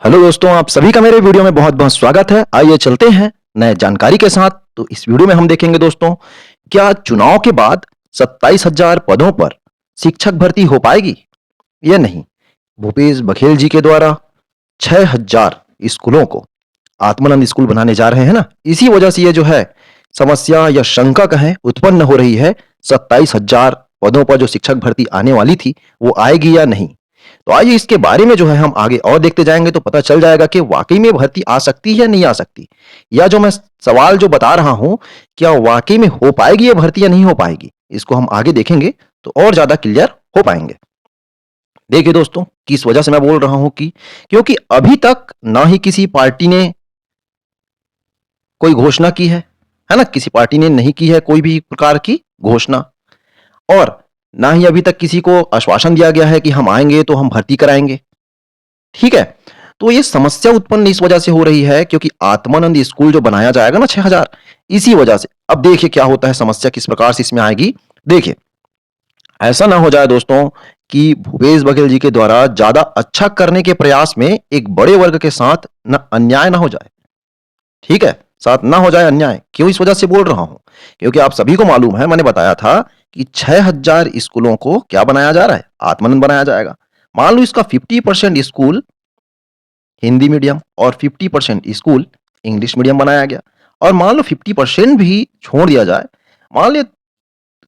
Hello दोस्तों, आप सभी का मेरे वीडियो में बहुत-बहुत स्वागत है। आइए चलते हैं नए जानकारी के साथ। तो इस वीडियो में हम देखेंगे दोस्तों, क्या चुनाव के बाद 27,000 पदों पर शिक्षक भर्ती हो पाएगी या नहीं? भूपेश बघेल जी के द्वारा 6,000 स्कूलों को आत्मानंद स्कूल बनाने जा रहे हैं ना, इसी वजह से ये जो है समस्या या शंका कहें उत्पन्न हो रही है। 27,000 पदों पर जो शिक्षक भर्ती आने वाली थी, वो आएगी या नहीं? तो आइए इसके बारे में जो है हम आगे और देखते जाएंगे तो पता चल जाएगा कि वाकई में भर्ती आ सकती है या नहीं आ सकती, या जो मैं सवाल जो बता रहा हूं, क्या वाकई में हो पाएगी ये भर्ती या नहीं हो पाएगी, इसको हम आगे देखेंगे तो और ज्यादा क्लियर हो पाएंगे। देखिए दोस्तों, किस वजह से मैं बोल रहा हूं कि क्योंकि अभी तक ना ही किसी पार्टी ने कोई घोषणा की है ना, किसी पार्टी ने नहीं की है कोई भी प्रकार की घोषणा, और ना ही अभी तक किसी को आश्वासन दिया गया है कि हम आएंगे तो हम भर्ती कराएंगे। ठीक है? तो ये समस्या उत्पन्न इस वजह से हो रही है क्योंकि आत्मानंद स्कूल जो बनाया जाएगा ना 6,000, इसी वजह से। अब देखिए क्या होता है, समस्या किस प्रकार से इसमें आएगी। देखिए, ऐसा ना हो जाए दोस्तों कि भूपेश बघेल जी के द्वारा ज्यादा अच्छा करने के प्रयास में एक बड़े वर्ग के साथ ना अन्याय ना हो जाए। ठीक है? साथ ना हो जाए अन्याय। क्यों इस वजह से बोल रहा हूं? क्योंकि आप सभी को मालूम है, मैंने बताया था कि 6,000 स्कूलों को क्या बनाया जा रहा है? आत्मानंद बनाया जाएगा। मान लो इसका 50% स्कूल हिंदी मीडियम और 50% स्कूल इंग्लिश मीडियम बनाया गया, और मान लो 50% भी छोड़ दिया जाए, मान लिया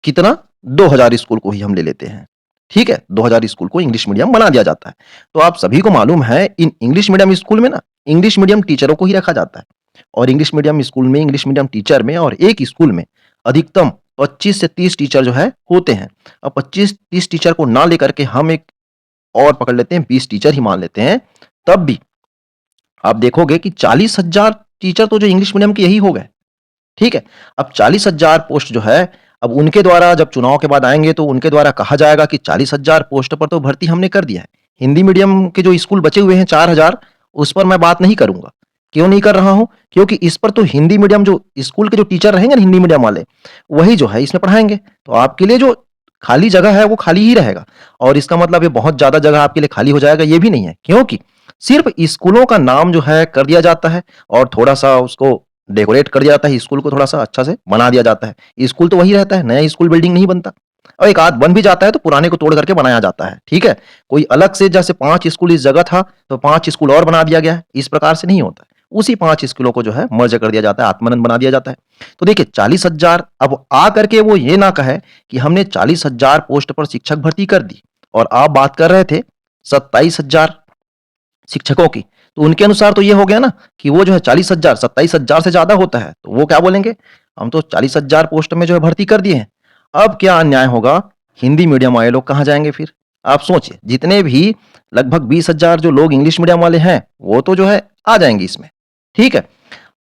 कितना, 2,000 स्कूल को ही हम ले लेते हैं। ठीक है, 2,000 स्कूल को इंग्लिश मीडियम बना दिया जाता है। तो आप सभी को मालूम है, इन इंग्लिश मीडियम स्कूल में ना इंग्लिश मीडियम टीचरों को ही रखा जाता है, और इंग्लिश मीडियम स्कूल में इंग्लिश मीडियम टीचर में और एक स्कूल में अधिकतम 25 से 30 टीचर जो है होते हैं। अब 25-30 टीचर को ना लेकर के हम एक और पकड़ लेते हैं, 20 टीचर ही मान लेते हैं, तब भी आप देखोगे कि 40,000 टीचर तो जो इंग्लिश मीडियम के यही हो गए। ठीक है? अब 40,000 पोस्ट जो है, अब उनके द्वारा जब चुनाव के बाद आएँगे तो उनके द्वारा कहा जाएगा कि 40,000 पोस्ट पर तो भर्ती हमने कर दिया है। हिंदी मीडियम के जो स्कूल बचे हुए हैं 4,000, उस पर मैं बात नहीं करूँगा। क्यों नहीं कर रहा हूँ? क्योंकि इस पर तो हिंदी मीडियम जो स्कूल के जो टीचर रहेंगे ना हिंदी मीडियम वाले, वही जो है इसमें पढ़ाएँगे। तो आपके लिए जो खाली जगह है वो खाली ही रहेगा, और इसका मतलब ये बहुत ज़्यादा जगह आपके लिए खाली हो जाएगा ये भी नहीं है। क्योंकि सिर्फ़ स्कूलों का नाम जो है कर दिया जाता है, और थोड़ा-सा उसको डेकोरेट कर दिया जाता है, स्कूल को थोड़ा-सा अच्छा से बना दिया जाता है। स्कूल तो वही रहता है, नया स्कूल बिल्डिंग नहीं बनता, और एक आध बन भी जाता है तो पुराने को तोड़ करके बनाया जाता है। ठीक है? कोई अलग से जैसे 5 स्कूल इस जगह था, तो 5 स्कूल और बना दिया गया है, इस प्रकार से नहीं होता है। उसी 5 स्कूलों को जो है मर्ज कर दिया जाता है, आत्मानंद बना दिया जाता है। तो देखिए 40,000, अब आ करके वो ये ना कहे कि हमने 40,000 पोस्ट पर शिक्षक भर्ती कर दी, और आप बात कर रहे थे 27,000 शिक्षकों की, तो उनके अनुसार तो ये हो गया ना कि वो जो है 40,000 27,000 से ज़्यादा होता है, तो वो क्या बोलेंगे, हम तो 40,000 पोस्ट में जो है भर्ती कर दिए हैं। अब क्या अन्याय होगा, हिंदी मीडियम वाले लोग कहाँ जाएँगे फिर? आप सोचिए, जितने भी लगभग 20,000 जो लोग इंग्लिश मीडियम वाले हैं, वो तो जो है आ जाएँगे इसमें, ठीक है?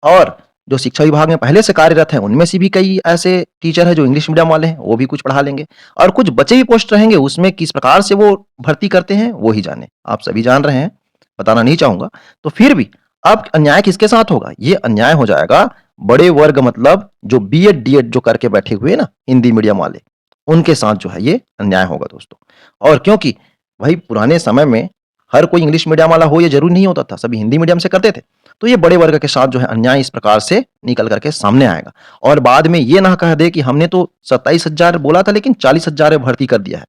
और जो शिक्षा विभाग में पहले से कार्यरत हैं, उनमें से भी कई ऐसे टीचर हैं जो इंग्लिश मीडियम वाले हैं, वो भी कुछ पढ़ा लेंगे, और कुछ बचे हुए पोस्ट रहेंगे, उसमें किस प्रकार से वो भर्ती करते हैं, वो ही जाने। आप सभी जान रहे हैं, बताना नहीं चाहूँगा। तो फिर भी अब अन्याय किसके साथ होगा? ये अन्याय हो जाएगा बड़े वर्ग, मतलब जो बीएड, डीएड जो करके बैठे हुए हैं ना हिंदी मीडियम वाले, उनके साथ जो है ये अन्याय होगा दोस्तों। और क्योंकि भाई पुराने समय में हर कोई इंग्लिश मीडियम वाला हो ये ज़रूरी नहीं होता था, सभी हिंदी मीडियम से करते थे। तो ये बड़े वर्ग के साथ जो है अन्याय इस प्रकार से निकल कर के सामने आएगा, और बाद में ये ना कह दे कि हमने तो 27,000 बोला था लेकिन 40,000 में भर्ती कर दिया है।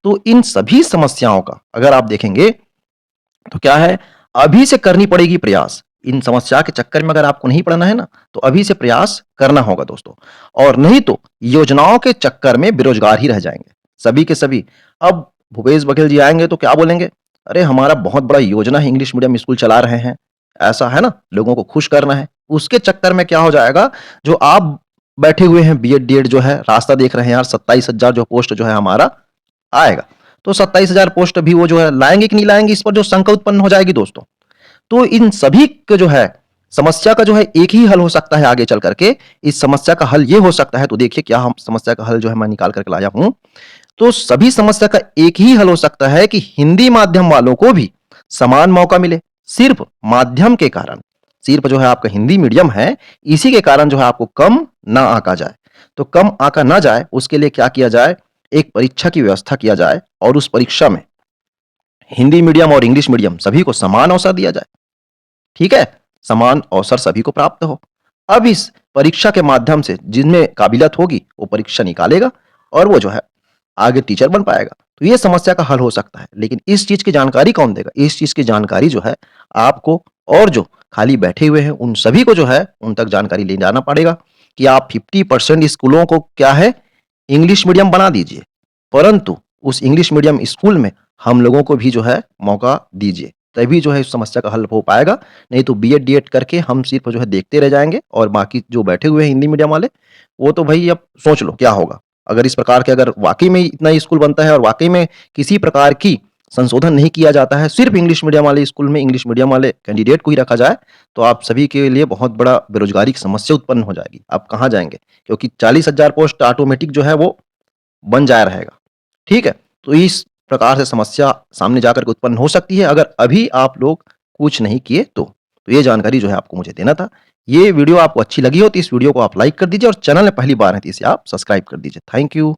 तो इन सभी समस्याओं का अगर आप देखेंगे तो क्या है, अभी से करनी पड़ेगी प्रयास। इन समस्या के चक्कर में अगर आपको नहीं पड़ना है ना, तो अभी से प्रयास करना होगा दोस्तों, और नहीं तो योजनाओं के चक्कर में बेरोजगार ही रह जाएँगे, सभी के सभी। अब भूपेश बघेल जी आएँगे तो क्या बोलेंगे? अरे हमारा बहुत बड़ा योजना है, इंग्लिश मीडियम स्कूल चला रहे हैं, ऐसा है ना, लोगों को खुश करना है। उसके चक्कर में क्या हो जाएगा, जो आप बैठे हुए हैं बीएड, डीएड जो है रास्ता देख रहे हैं यार, 27,000 जो पोस्ट जो है हमारा आएगा। तो 27,000 पोस्ट भी वो जो है लाएँगे कि नहीं लाएँगे, इस पर जो शंका उत्पन्न हो जाएगी दोस्तों। तो इन सभी के जो है समस्या का जो है एक ही हल हो सकता है आगे चल करके। इस समस्या का हल ये हो सकता है, तो देखिए क्या हम समस्या का हल जो है मैं निकाल करके लाया हूँ। तो सभी समस्या का एक ही हल हो सकता है कि हिंदी माध्यम वालों को भी समान मौका मिले। सिर्फ माध्यम के कारण, सिर्फ जो है आपका हिंदी मीडियम है, इसी के कारण जो है आपको कम ना आंका जाए। तो कम आंका ना जाए, उसके लिए क्या किया जाए, एक परीक्षा की व्यवस्था किया जाए, और उस परीक्षा में हिंदी मीडियम और इंग्लिश मीडियम सभी को समान अवसर दिया जाए। ठीक है? समान अवसर सभी को प्राप्त हो। अब इस परीक्षा के माध्यम से जिनमें काबिलियत होगी, वो परीक्षा निकालेगा और वो जो है आगे टीचर बन पाएगा। तो ये समस्या का हल हो सकता है। लेकिन इस चीज़ की जानकारी कौन देगा? इस चीज़ की जानकारी जो है आपको और जो खाली बैठे हुए हैं, उन सभी को जो है उन तक जानकारी ले जाना पड़ेगा कि आप 50% स्कूलों को क्या है इंग्लिश मीडियम बना दीजिए। परंतु उस इंग्लिश मीडियम स्कूल में हम लोगों को भी जो है मौका दीजिए। तभी जो है इस समस्या का हल हो पाएगा। नहीं तो बीएड, डीएड करके हम सिर्फ़ जो है देखते रह जाएँगे और बाकी जो बैठे हुए हैं हिंदी मीडियम वाले, वो तो भई अब सोच लो क्या होगा? अगर इस प्रकार के अगर वाक़ई में इतना स्कूल बनता है और वाक़ई में किसी प्रकार की संशोधन नहीं किया जाता है, सिर्फ़ इंग्लिश मीडियम वाले स्कूल में इंग्लिश मीडियम वाले कैंडिडेट को ही रखा जाए, तो आप सभी के लिए बहुत बड़ा बेरोज़गारी की समस्या उत्पन्न हो जाएगी। आप कहाँ जाएँगे? क्योंकि 40,000 पोस्ट ऑटोमेटिक जो है वो बन जाया रहेगा। ठीक है? तो इस प्रकार से समस्या सामने जाकर के उत्पन्न हो सकती है अगर अभी आप लोग कुछ नहीं किए तो। तो ये जानकारी जो है आपको मुझे देना था। ये वीडियो आपको अच्छी लगी हो तो इस वीडियो को आप लाइक कर दीजिए और चैनल में पहली बार हैं तो इसे आप सब्सक्राइब कर दीजिए। Thank you.